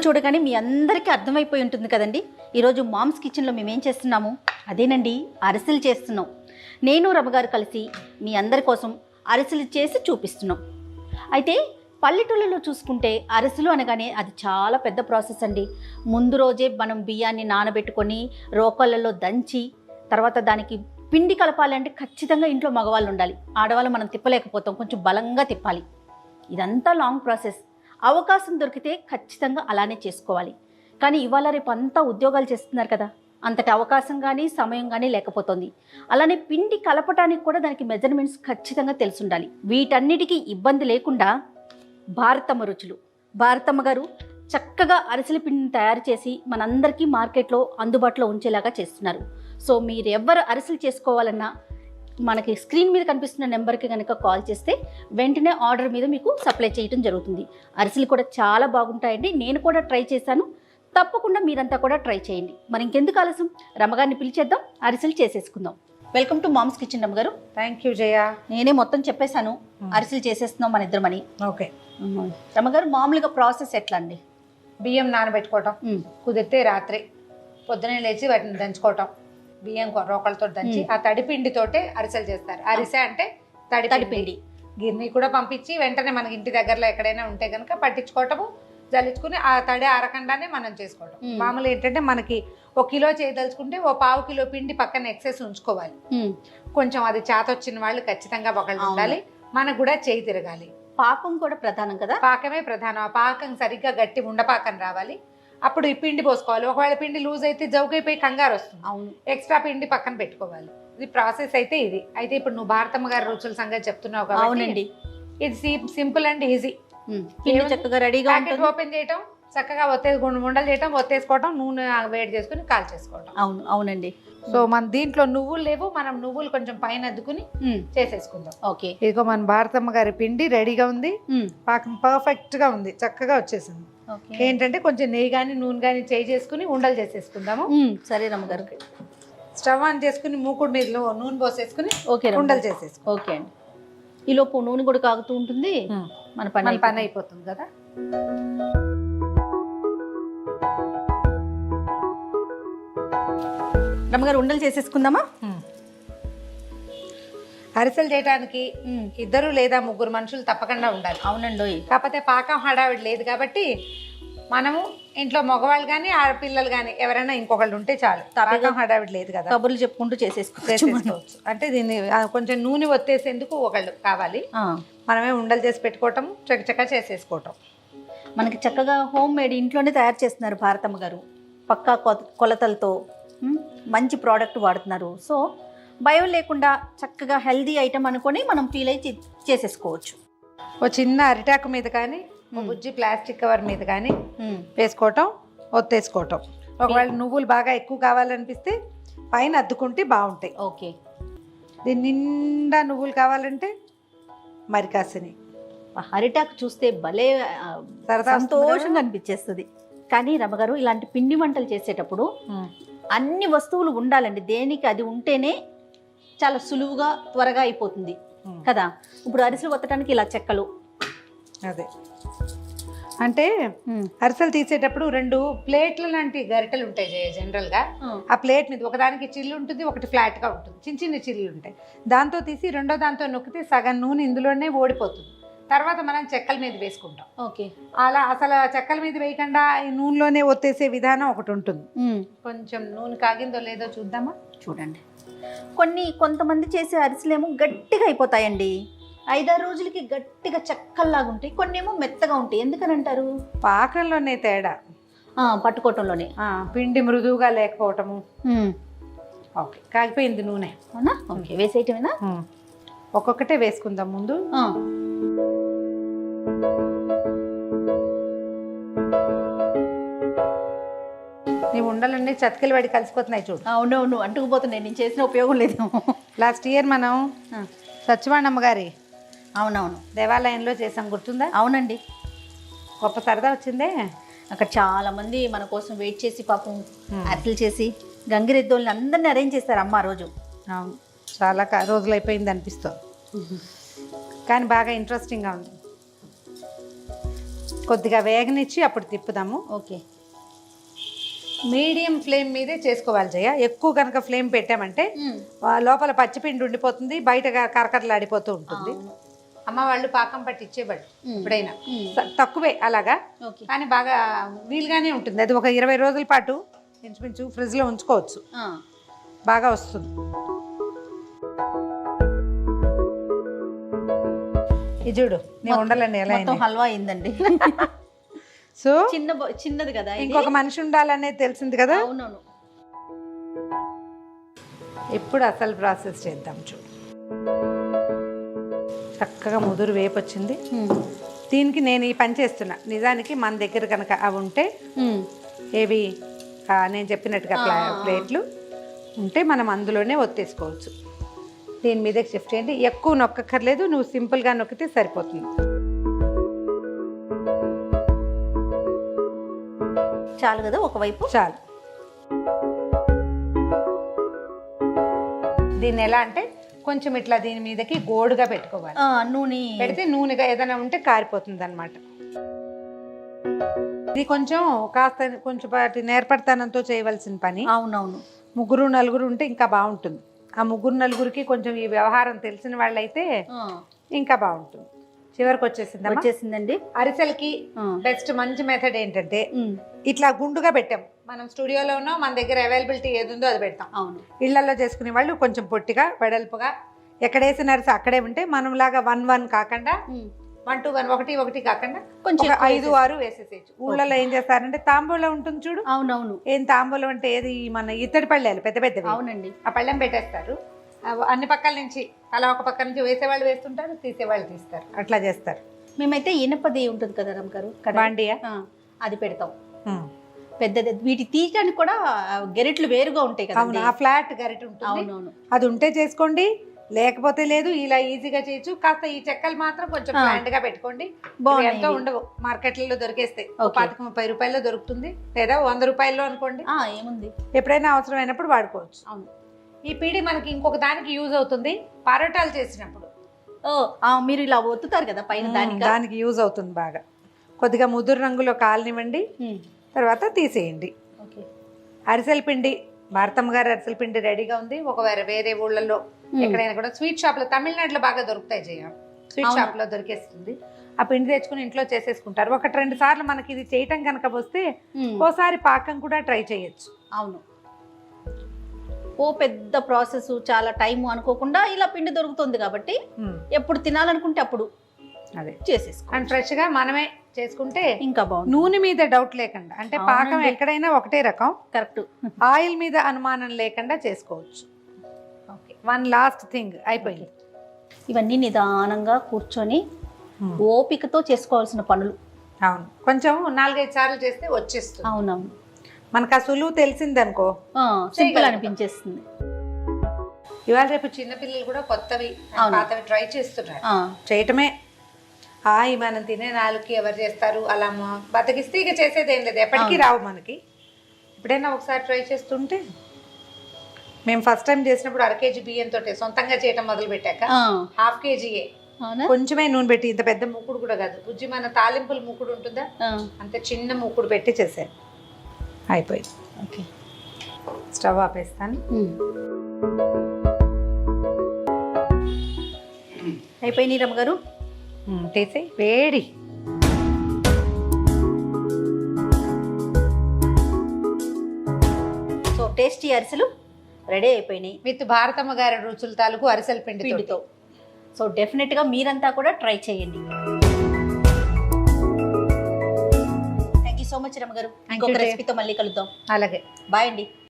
చూడగానే మీ అందరికీ అర్థమైపోయి ఉంటుంది కదండి. ఈరోజు మామ్స్ కిచెన్లో మేము ఏం చేస్తున్నాము, అదేనండి అరిసెలు చేస్తున్నాం. నేను రమగారు కలిసి మీ అందరి కోసం అరిసెలు చేసి చూపిస్తున్నాం. అయితే పల్లెటూళ్ళలో చూసుకుంటే అరిసెలు అనగానే అది చాలా పెద్ద ప్రాసెస్ అండి. ముందు రోజే మనం బియ్యాన్ని నానబెట్టుకొని రోకళ్ళలో దంచి తర్వాత దానికి పిండి కలపాలి అంటే ఖచ్చితంగా ఇంట్లో మగవాళ్ళు ఉండాలి. ఆడవాళ్ళు మనం తిప్పలేకపోతాం, కొంచెం బలంగా తిప్పాలి. ఇదంతా లాంగ్ ప్రాసెస్. అవకాశం దొరికితే ఖచ్చితంగా అలానే చేసుకోవాలి. కానీ ఇవాళ రేపు అంతా ఉద్యోగాలు చేస్తున్నారు కదా, అంతటి అవకాశం కానీ సమయం కానీ లేకపోతుంది. అలానే పిండి కలపటానికి కూడా దానికి మెజర్మెంట్స్ ఖచ్చితంగా తెలిసి ఉండాలి. వీటన్నిటికీ ఇబ్బంది లేకుండా భారతమ్మ రుచులు, భారతమ్మ గారు చక్కగా అరిసెల పిండిని తయారు చేసి మనందరికీ మార్కెట్లో అందుబాటులో ఉంచేలాగా చేస్తున్నారు. సో మీరు ఎవరు అరిసెలు చేసుకోవాలన్నా మనకి స్క్రీన్ మీద కనిపిస్తున్న నెంబర్కి కనుక కాల్ చేస్తే వెంటనే ఆర్డర్ మీద మీకు సప్లై చేయడం జరుగుతుంది. అరిసెలు కూడా చాలా బాగుంటాయండి. నేను కూడా ట్రై చేశాను. తప్పకుండా మీరంతా కూడా ట్రై చేయండి. మరి ఇంకెందుకు ఆలస్యం, రమగారిని పిలిచేద్దాం, అరిసెలు చేసేసుకుందాం. వెల్కమ్ టు మామ్స్ కిచెన్ రమగారు. Thank you Jaya. నేనే మొత్తం చెప్పేశాను, అరిసెలు చేసేస్తున్నాం మన ఇద్దరమని. ఓకే రమగారు, మామూలుగా ప్రాసెస్ ఎట్లా అండి? బియ్యం నానబెట్టుకోవటం, కుదిరితే రాత్రి పొద్దునే లేచి వాటిని దంచుకోవటం. బియ్యం రోకలతో దంచి ఆ తడిపిండితోటే అరిసెలు చేస్తారు. అరిసె అంటే తడిపిండి. గిన్నె కూడా పంపించి వెంటనే మనకి ఇంటి దగ్గరలో ఎక్కడైనా ఉంటే కనుక పట్టించుకోవటము, జల్లించుకుని ఆ తడి ఆరకుండానే మనం చేసుకోవటం. మామూలు ఏంటంటే మనకి 1 కిలో చేయదలుచుకుంటే 1/4 కిలో పిండి పక్కన ఎక్సెస్ ఉంచుకోవాలి. కొంచెం అది చేతొచ్చిన వాళ్ళు ఖచ్చితంగా ఒకళ్ళు ఉండాలి. మనకు కూడా చేయి తిరగాలి. పాకం కూడా ప్రధానం కదా? పాకమే ప్రధానం. ఆ పాకం సరిగ్గా గట్టి ఉండపాకం రావాలి. అప్పుడు ఈ పిండి పోసుకోవాలి. ఒకవేళ పిండి లూజ్ అయితే జౌకైపోయి కంగారు వస్తుంది. అవును, ఎక్స్ట్రా పిండి పక్కన పెట్టుకోవాలి. ఇది ప్రాసెస్ అయితే ఇది. అయితే ఇప్పుడు నువ్వు భారతమ్మ గారి రుచుల సంగతి చెప్తున్నావు కాబట్టి అవునండి, ఇది సింపుల్ అండ్ ఈజీ. పిండి చక్కగా రెడీగా ఉంటుంది. ఓపెన్ చేయటం, చక్కగా ఉండలు చేయటం, ఒత్తేసుకోవటం, నూనె వేడి చేసుకుని కాల్ చేసుకోవటం. అవును అవునండి. సో మన దీంట్లో నువ్వులు లేవు, మనం నువ్వులు కొంచెం పైన అద్దుకుని చేసేసుకుందాం. ఓకే, ఇదిగో మన భారతమ్మ గారి పిండి రెడీగా ఉంది. పాకం పర్ఫెక్ట్ గా ఉంది, చక్కగా వచ్చేసింది. ఏంటంటే కొంచెం నెయ్యి కానీ నూనె కానీ చేసుకుని ఉండలు చేసేసుకుందాము. సరే రమ్మగారు. స్టవ్ ఆన్ చేసుకుని మూకుడు మీద నూనె పోసేసుకుని ఉండలు చేసేసుకుందాం. ఓకే అండి. ఈలోపు నూనె కూడా కాగుతూ ఉంటుంది, మన పని అయిపోతుంది కదా. రమ్మగారు, ఉండలు చేసేసుకుందామా? అరిసెలు చేయడానికి 2 లేదా 3 మనుషులు తప్పకుండా ఉండాలి. అవునండి. కాకపోతే పాకం హడావిడి లేదు కాబట్టి మనము ఇంట్లో మగవాళ్ళు కానీ ఆడపిల్లలు కానీ ఎవరైనా ఇంకొకళ్ళు ఉంటే చాలు. పాకం హడావిడి లేదు కదా, కబుర్లు చెప్పుకుంటూ చేసేసుకోవచ్చు. అంటే దీన్ని కొంచెం నూనె ఒత్తేసేందుకు ఒకళ్ళు కావాలి. మనమే ఉండలు చేసి పెట్టుకోవటం, చక్కచక్క చేసేసుకోవటం. మనకి చక్కగా హోమ్ మేడ్ ఇంట్లోనే తయారు చేస్తున్నారు భారతమ్మ గారు. పక్కా కొలతలతో మంచి ప్రోడక్ట్ వాడుతున్నారు. సో భయం లేకుండా చక్కగా హెల్దీ ఐటమ్ అనుకొని మనం ఫీల్ అయి చేసేసుకోవచ్చు. ఓ చిన్న అరిటాకు మీద కానీ బుజ్జి ప్లాస్టిక్ కవర్ మీద కానీ వేసుకోవటం, ఒత్తేసుకోవటం. ఒకవేళ నువ్వులు బాగా ఎక్కువ కావాలనిపిస్తే పైన అద్దుకుంటే బాగుంటాయి. ఓకే, దీని నిండా నువ్వులు కావాలంటే మరి కాసిని అరిటాకు చూస్తే భలే సంతోషంగా అనిపించేస్తుంది. కానీ రమగారు, ఇలాంటి పిండి వంటలు చేసేటప్పుడు అన్ని వస్తువులు ఉండాలండి. దేనికి అది ఉంటేనే చాలా సులువుగా త్వరగా అయిపోతుంది కదా. ఇప్పుడు అరిసెలు కొట్టడానికి ఇలా చెక్కలు, అదే అంటే అరిసెలు తీసేటప్పుడు 2 ప్లేట్ల లాంటి గరిటెలు ఉంటాయి జనరల్ గా. ఆ ప్లేట్ మీద ఒకదానికి చిల్లు ఉంటుంది, ఒకటి ఫ్లాట్ గా ఉంటుంది. చిన్న చిన్న చిల్లు ఉంటాయి. దాంతో తీసి రెండో దాంతో నొక్కితే సగం నూనె ఇందులోనే ఓడిపోతుంది. తర్వాత మనం చెక్కల మీద వేసుకుంటాం. ఓకే, అలా అసలు చెక్కల మీద వేయకుండా ఈ నూనెలోనే ఒత్తేసే విధానం ఒకటి ఉంటుంది. కొంచెం నూనె కాగిందో లేదో చూద్దామా? చూడండి. కొంతమంది చేసే అరిసెలేమో గట్టిగా అయిపోతాయండి. 5-6 రోజులకి గట్టిగా చెక్కల్లాగా ఉంటాయి. కొన్ని ఏమో మెత్తగా ఉంటాయి. ఎందుకని అంటారు? పాకంలోనే తేడా, పట్టుకోవటంలోనే. పిండి మృదువుగా లేకపోవటము. ఓకే, కాగిపోయింది నూనె. అవునా? ఓకే, వేసేయటమేనా? ఒక్కొక్కటే వేసుకుందాం ముందు. నీ ఉండలన్నీ చతికిల పడి కలిసిపోతున్నాయి చూడు. అవునవును, అంటుకుపోతున్నాయి. నేను చేసిన ఉపయోగం లేదు. లాస్ట్ ఇయర్ మనం సత్యవాణమ్మ గారి అవునవును దేవాలయంలో చేసాం, గుర్తుందా? అవునండి, గొప్ప సరదా వచ్చిందే. అక్కడ చాలా మంది మన కోసం వెయిట్ చేసి పాపం అరిసెలు చేసి గంగిరెద్దోళ్ళని అందరినీ అరేంజ్ చేస్తారు అమ్మ ఆ రోజు. అవును, చాలా రోజులు అయిపోయింది అనిపిస్తుంది, కానీ బాగా ఇంట్రెస్టింగ్గా ఉంది. కొద్దిగా వేగనిచ్చి అప్పుడు తిప్పుదాము. ఓకే. మీడియం ఫ్లేమ్ మీదే చేసుకోవాలి జయ. ఎక్కువ కనుక ఫ్లేమ్ పెట్టామంటే లోపల పచ్చిపిండి ఉండిపోతుంది, బయట కరకరలాడిపోతూ ఉంటుంది. అమ్మ వాళ్ళు పాకం పట్టి ఇచ్చేవాళ్ళు ఎప్పుడైనా, తక్కువే అలాగా, కానీ బాగా వీలుగానే ఉంటుంది. అది ఒక 20 రోజుల పాటు ఇంచుమించు ఫ్రిడ్జ్లో ఉంచుకోవచ్చు, బాగా వస్తుంది. ఇది చూడు, నేను ఉండాలండి ఎలా హల్వా అయిందండి. సో చిన్నది కదా, ఇంకొక మనిషి ఉండాలనేది తెలిసింది కదా. అవునవును. ఇప్పుడు అసలు ప్రాసెస్ చేద్దాం. చూడు, చక్కగా ముదురు వేపు వచ్చింది. దీనికి నేను ఈ పని చేస్తున్నా. నిజానికి మన దగ్గర కనుక అవి ఉంటే, ఏవి నేను చెప్పినట్టుగా ప్లేట్లు ఉంటే మనం అందులోనే ఒత్తేసుకోవచ్చు. దీని మీదకి షిఫ్ట్ చేయండి. ఎక్కువ నొక్కక్కర్లేదు, నువ్వు సింపుల్గా నొక్కితే సరిపోతుంది. చాలు కదా, ఒకవైపు చాలు. దీన్ని ఎలా అంటే కొంచెం ఇట్లా దీని మీదకి గోడుగా పెట్టుకోవాలి. నూనె పెడితే నూనెగా ఏదైనా ఉంటే కారిపోతుంది అనమాట. ఇది కొంచెం పాటి నేర్పడతానంతో చేయవలసిన పని. అవునవును. 3-4 ఉంటే ఇంకా బాగుంటుంది. ఆ 3-4కి కొంచెం ఈ వ్యవహారం తెలిసిన వాళ్ళైతే ఇంకా బాగుంటుంది. చివరికి వచ్చేసిందండి. అరిసెలకి బెస్ట్ మంచి మెథడ్ ఏంటంటే, ఇట్లా గుండుగా పెట్టాం. మనం స్టూడియోలో ఉన్నాం, మన దగ్గర అవైలబిలిటీ ఏది ఉందో అది పెడతాం. అవును. ఇళ్లలో చేసుకునే వాళ్ళు కొంచెం పొట్టిగా వెడల్పుగా ఎక్కడేసిన అరిసె అక్కడే ఉంటే, మనం లాగా 1-1 కాకుండా 1-1 1-1 కాకుండా కొంచెం 5-6 వేసేసేయచ్చు. ఊళ్ళలో ఏం చేస్తారంటే తాంబూలం ఉంటుంది చూడు. అవునవును. ఏం తాంబూలం అంటే ఏది, మన ఇత్తడి పళ్ళేలు పెద్ద పెద్దవి. అవునండి. ఆ పళ్ళెం పెట్టేస్తారు. అన్ని పక్కల నుంచి అలా ఒక పక్క నుంచి వేసేవాళ్ళు వేస్తుంటారు, తీసేవాళ్ళు తీస్తారు. అట్లా చేస్తారు. మేమైతే ఇనపది ఉంటుంది కదా రమ్ గారు, బాండియా, అది పెడతాం. పెద్దది. వీటి తీయడానికి కూడా గెరెట్లు వేరుగా ఉంటాయి కదా. అవును, ఆ ఫ్లాట్ గరిటె ఉంటుంది. అవునవును. అది ఉంటే చేసుకోండి, లేకపోతే లేదు. ఇలా ఈజీగా చేయొచ్చు. కాస్త ఈ చెక్కలు మాత్రం కొంచెం ప్లాంట్ గా పెట్టుకోండి. ఎంతో ఉండవు, మార్కెట్లలో దొరికేస్తాయి. 25-30 రూపాయల్లో దొరుకుతుంది, లేదా 100 రూపాయల్లో అనుకోండి. ఏముంది, ఎప్పుడైనా అవసరమైనప్పుడు వాడుకోవచ్చు. అవును. ఈ పీడి మనకి ఇంకొక దానికి యూజ్ అవుతుంది. పరోటాలు చేసినప్పుడు మీరు ఇలా ఒత్తుతారు కదా పైన, దానికి యూజ్ అవుతుంది బాగా. కొద్దిగా ముదురు రంగులో కాలనివ్వండి, తర్వాత తీసేయండి. అరిసెల పిండి, భారతమ్మ గారి అరిసెల పిండి రెడీగా ఉంది. వేరే ఊళ్ళల్లో ఎక్కడైనా కూడా స్వీట్ షాప్ లో, తమిళనాడులో బాగా దొరుకుతాయి జయ. స్వీట్ షాప్ లో దొరికేస్తుంది. ఆ పిండి తెచ్చుకుని ఇంట్లో చేసేసుకుంటారు. 1-2 సార్లు మనకి ఇది చేయటం కనుక వస్తే ఓసారి పాకం కూడా ట్రై చేయొచ్చు. అవును. పెద్ద ప్రాసెస్, చాలా టైం అనుకోకుండా ఇలా పిండి దొరుకుతుంది కాబట్టి ఎప్పుడు తినాలనుకుంటే అప్పుడు అదే చేసేసుకో. అండ్ ఫ్రెష్ గా మనమే చేసుకుంటే ఇంకా బాగుంది. నూనె మీద డౌట్ లేకుండా, అంటే పాకం ఎక్కడైనా ఒకటే రకం, కరెక్ట్. ఆయిల్ మీద అనుమానం లేకుండా చేసుకోవచ్చు. ఓకే, వన్ లాస్ట్ థింగ్ అయిపోయింది. ఇవన్నీ నిదానంగా కూర్చొని ఓపికతో చేసుకోవాల్సిన పనులు. అవును, కొంచెం 4-5 సార్లు చేస్తే వచ్చేస్తుంది. అవునవును. మనకు ఆ సులువు తెలిసిందనుకో, సింపుల్ అనిపించేస్తుంది. ఇవాళ రేపు చిన్నపిల్లలు కూడా కొత్తవి పాతవి ట్రై చేస్తున్నారు. చేయటమే. మనం తినే 4కి ఎవరు చేస్తారు, అలా బతికిస్తే ఇక చేసేది ఏం లేదు, ఎప్పటికీ రావు మనకి. ఎప్పుడైనా ఒకసారి ట్రై చేస్తుంటే. మేము ఫస్ట్ టైం చేసినప్పుడు 1/2 kg బియ్యంతో సొంతంగా చేయటం మొదలు పెట్టాక 1/2 kgయే, కొంచెమే నూనె పెట్టి, ఇంత పెద్ద మూకుడు కూడా కాదు, బుజ్జి మన తాలింపుల మూకుడు ఉంటుందా, అంత చిన్న మూకుడు పెట్టి చేశాను. అయిపోయింది. ఓకే, స్టవ్ ఆపేస్తాను. అయిపోయినాయి రమ్మ గారు, తీసే వేడి. సో టేస్టీ అరిసెలు రెడీ అయిపోయినాయి విత్ భారతమ్మ గారి రుచుల తాలూకు అరిసెల పిండితో. సో డెఫినెట్గా మీరంతా కూడా ట్రై చేయండి. థ్యాంక్ యూ సో మచ్ రమ్మ గారు. ఇంకొక రెసిపీతో మళ్ళీ కలుద్దాం. అలాగే, బాయ్ అండి.